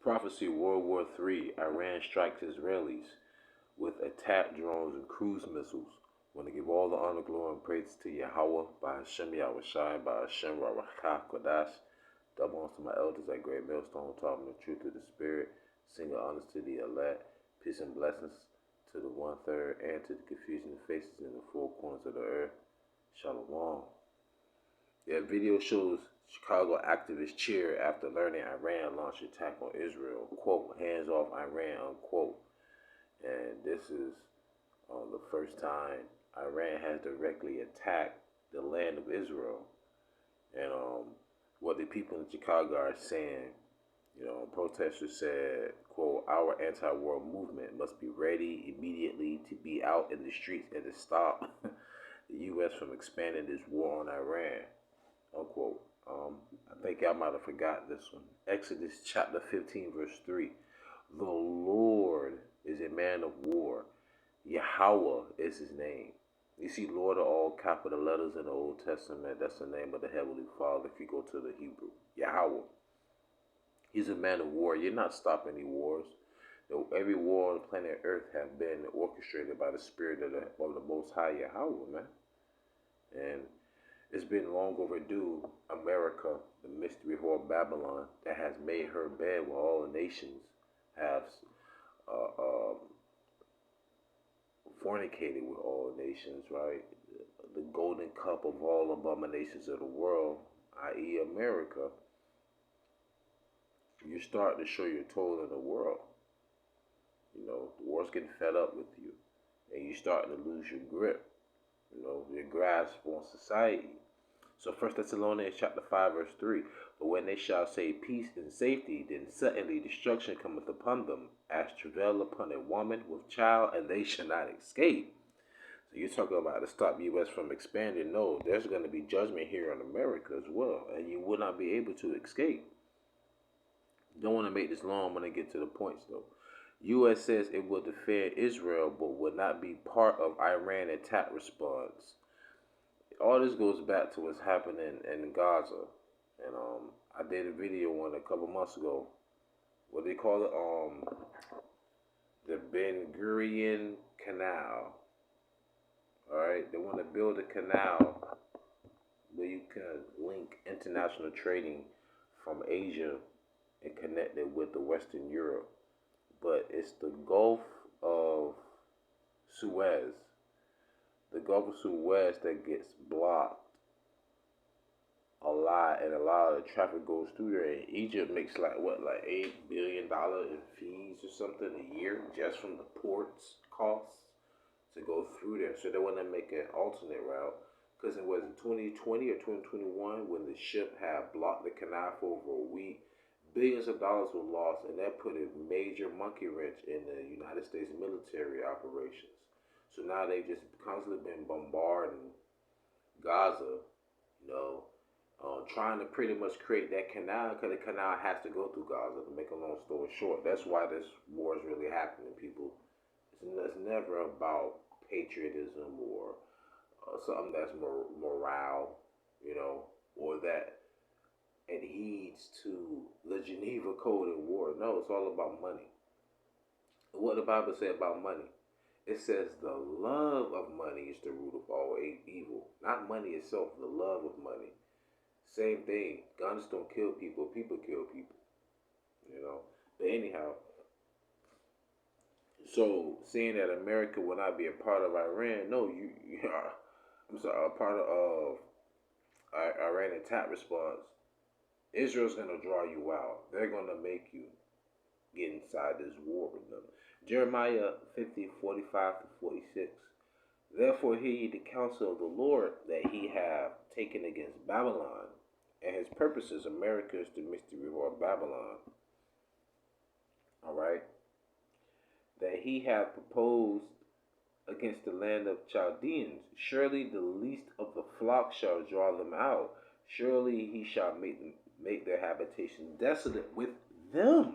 Prophecy World War III. Iran strikes Israelis with attack drones and cruise missiles. I want to give all the honor, glory, and praise to YAHAWAH, by HaShem YAHAWASHI, by HaShem RAWACHAA, QADASH. Double honors to my elders at Great Millstone, who taught me the truth of the Spirit. Single honors to the elect. Peace and blessings to the 1/3 and to the confusion of faces in the four corners of the earth. Shalom. That video shows Chicago activists cheer after learning Iran launched attack on Israel. Quote, hands off Iran, unquote. And this is the first time Iran has directly attacked the land of Israel. And what the people in Chicago are saying, protesters said, quote, our anti-war movement must be ready immediately to be out in the streets and to stop the U.S. from expanding this war on Iran, unquote. I think y'all might have forgot this one. Exodus chapter 15, verse 3. The Lord is a man of war. YAHAWAH is his name. You see Lord are all capital letters in the Old Testament. That's the name of the Heavenly Father if you go to the Hebrew. YAHAWAH. He's a man of war. You're not stopping any wars. Every war on planet Earth have been orchestrated by the Spirit of the Most High YAHAWAH, man. And it's been long overdue. America, the mystery whore Babylon, that has made her bed where all the nations have fornicated with all nations, right? The golden cup of all abominations of the world, i.e. America. You're starting to show your toll in the world. The world's getting fed up with you. And you're starting to lose your grip, your grasp on society. So 1 Thessalonians chapter 5, verse 3. But when they shall say peace and safety, then suddenly destruction cometh upon them, as travail upon a woman with child, and they shall not escape. So you're talking about to stop U.S. from expanding. No, there's going to be judgment here in America as well, and you will not be able to escape. Don't want to make this long when I get to the points, though. U.S. says it will defend Israel, but will not be part of Iran attack response. All this goes back to what's happening in Gaza. And I did a video on it a couple months ago. What they call it? The Ben Gurion Canal. Alright? They want to build a canal where you can link international trading from Asia and connect it with the Western Europe. But it's the Gulf of Suez. The Gulf of Suez that gets blocked a lot, and a lot of the traffic goes through there. And Egypt makes like $8 billion in fees or something a year just from the ports costs to go through there. So they want to make an alternate route, because it was in 2020 or 2021 when the ship had blocked the canal for over a week. Billions of dollars were lost, and that put a major monkey wrench in the United States military operations. So now they've just constantly been bombarding Gaza, trying to pretty much create that canal, because the canal has to go through Gaza. To make a long story short, that's why this war is really happening, people. It's never about patriotism or something that's morale, or that adheres to the Geneva Code in war. No, it's all about money. What the Bible says about money? It says the love of money is the root of all evil. Not money itself, the love of money. Same thing. Guns don't kill people, people kill people. But anyhow, so saying that America will not be a part of Iran, no, you are. I'm sorry, a part of Iran attack response. Israel's going to draw you out. They're going to make you get inside this war with them. Jeremiah 50, 45 to 46. Therefore hear ye the counsel of the Lord that he have taken against Babylon, and his purposes. America is the mystery of Babylon. Alright? That he hath proposed against the land of Chaldeans. Surely the least of the flock shall draw them out. Surely he shall make their habitation desolate with them.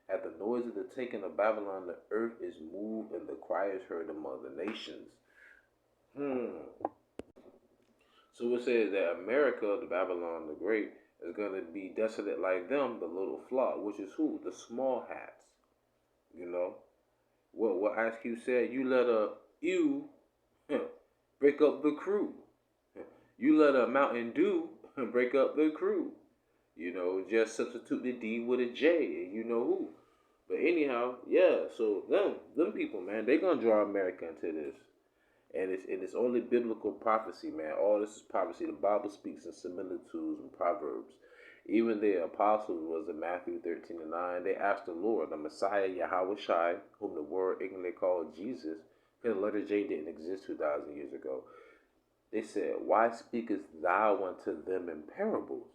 At the noise of the taking of Babylon, the earth is moved, and the cry is heard among the nations. So it says that America, the Babylon the Great, is going to be desolate like them, the little flock, which is who? The small hats. You know? What Ice Cube said, you break up the crew. You let a Mountain Dew break up the crew. You know, just substitute the D with a J, and you know who. But anyhow, yeah. So them people, man, they gonna draw America into this, and it's only biblical prophecy, man. All this is prophecy. The Bible speaks in similitudes and proverbs. Even the apostles was in Matthew 13:9. They asked the Lord, the Messiah YAHAWASHI, whom the word ignorantly called Jesus, because the letter J didn't exist 2,000 years ago. They said, "Why speakest thou unto them in parables?"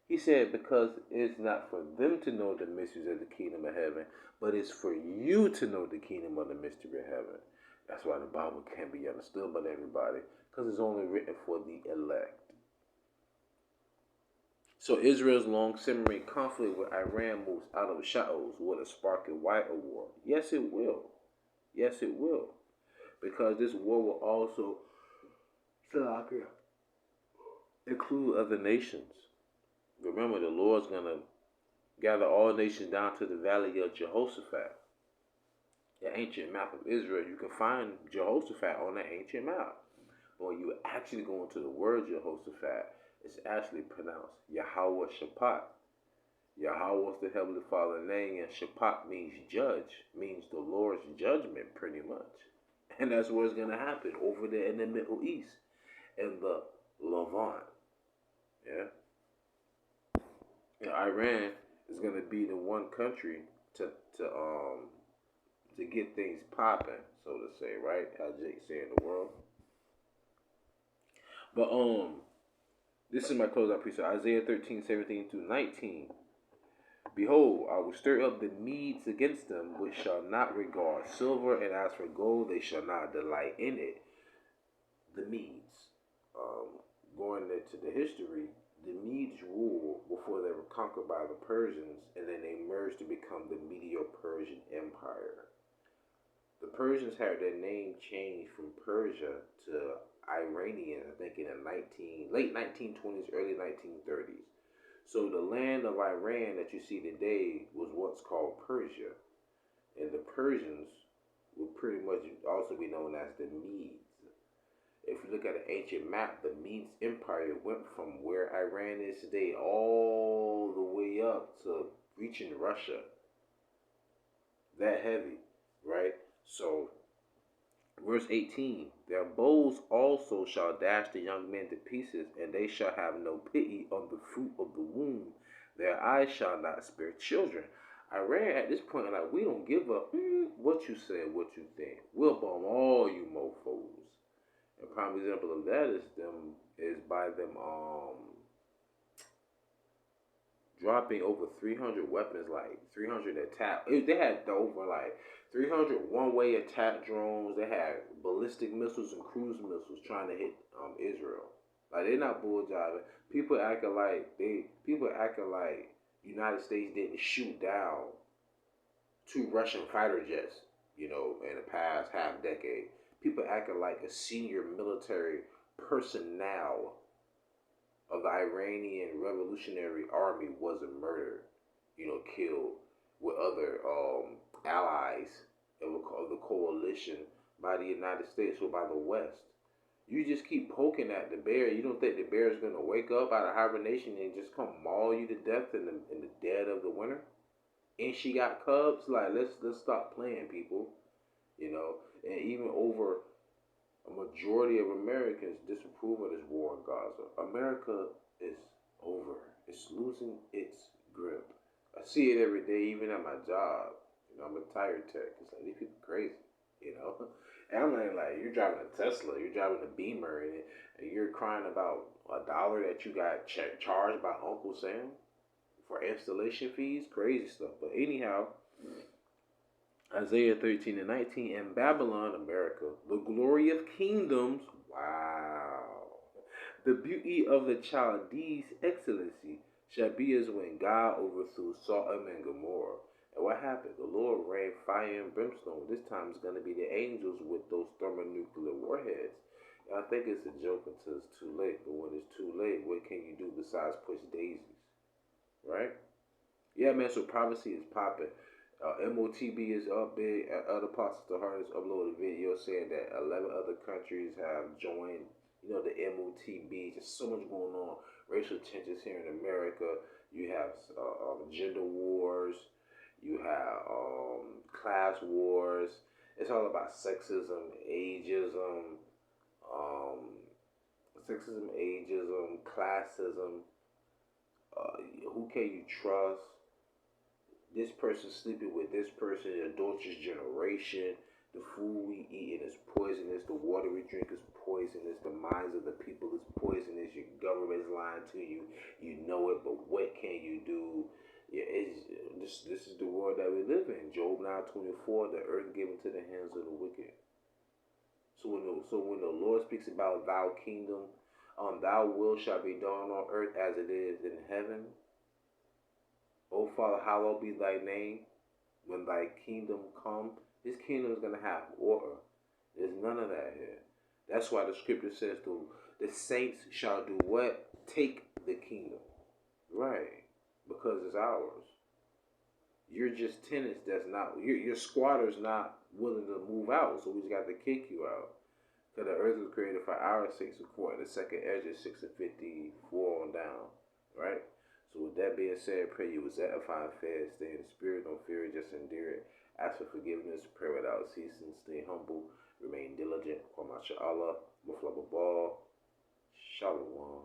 He said, "Because it's not for them to know the mysteries of the kingdom of heaven, but it's for you to know the kingdom of the mystery of heaven." That's why the Bible can't be understood by everybody, because it's only written for the elect. So Israel's long simmering conflict with Iran moves out of shadows with a spark of white war. Yes, it will. Yes, it will. Because this war will also include other nations. Remember, the Lord's going to gather all nations down to the valley of Jehoshaphat. The ancient map of Israel, you can find Jehoshaphat on the ancient map. But when you actually go into the word Jehoshaphat, it's actually pronounced Yahawah Shaphat. Yahweh is the Heavenly Father name, and Shaphat means judge, means the Lord's judgment, pretty much. And that's where it's going to happen, over there in the Middle East, in the Levant. Yeah? And Iran is going to be the one country to get things popping, so to say, right? How Jake say in the world. But this is my closeout piece of Isaiah 13:17-19. Behold, I will stir up the Medes against them, which shall not regard silver, and as for gold, they shall not delight in it. The Medes, going into the history, the Medes ruled before they were conquered by the Persians, and then they merged to become the Medo-Persian Empire. The Persians had their name changed from Persia to Iranian, I think in the late 1920s, early 1930s. So the land of Iran that you see today was once called Persia. And the Persians would pretty much also be known as the Medes. If you look at an ancient map, the Medes Empire went from where Iran is today all the way up to reaching Russia. That heavy, right? So, verse 18, their bows also shall dash the young men to pieces, and they shall have no pity on the fruit of the womb. Their eyes shall not spare children. Iran at this point, like, we don't give up what you say, what you think. We'll bomb all you mofos. A prime example of that is by them dropping over 300 weapons, like 300 attack. They had over like 300 one-way attack drones. They had ballistic missiles and cruise missiles trying to hit Israel. Like, they're not bull jiving. People acting like United States didn't shoot down 2 Russian fighter jets, in the past half decade. People acting like a senior military personnel of the Iranian Revolutionary Army wasn't murdered, killed with other allies of the coalition by the United States or by the West. You just keep poking at the bear. You don't think the bear is going to wake up out of hibernation and just come maul you to death in the dead of the winter? And she got cubs? Like, let's stop playing, people. And even over a majority of Americans disapprove of this war in Gaza. America is over. It's losing its grip. I see it every day, even at my job. I'm a tire tech. It's like, these people crazy, And I'm like, you're driving a Tesla, you're driving a Beamer, and you're crying about $1 that you got charged by Uncle Sam for installation fees. Crazy stuff. But anyhow, Isaiah 13:19, and Babylon, America, the glory of kingdoms, wow, the beauty of the Chaldees' excellency shall be as when God overthrew Sodom and Gomorrah. And what happened? The Lord rained fire and brimstone. This time it's going to be the angels with those thermonuclear warheads. And I think it's a joke until it's too late. But when it's too late, what can you do besides push daisies? Yeah, man, so prophecy is popping. MOTB is up big. Other parts of the heart has uploaded a video saying that 11 other countries have joined, the MOTB. Just so much going on. Racial tensions here in America. You have gender wars. You have class wars. It's all about sexism, um, classism. Who can you trust? This person sleeping with this person, the adulterous generation. The food we eat is poisonous. The water we drink is poisonous. The minds of the people is poisonous. Your government is lying to you. You know it, but what can you do? Yeah, this is the world that we live in. Job 9:24, the earth given to the hands of the wicked. So when the Lord speaks about thou kingdom, thou will shall be done on earth as it is in heaven. O Father, hallowed be thy name. When thy kingdom come, his kingdom is going to have order. There's none of that here. That's why the scripture says the saints shall do what? Take the kingdom. Right. Because it's ours. You're just tenants that's not, your squatter's not willing to move out, so we just got to kick you out. Because the earth was created for our sakes, according to 2nd Ezra 6:54 on down. Right? So with that being said, pray you was edifying, fed, stay in the spirit, don't fear it, just endure it. Ask for forgiveness, pray without ceasing, stay humble, remain diligent. YAHAWAH, Shalom.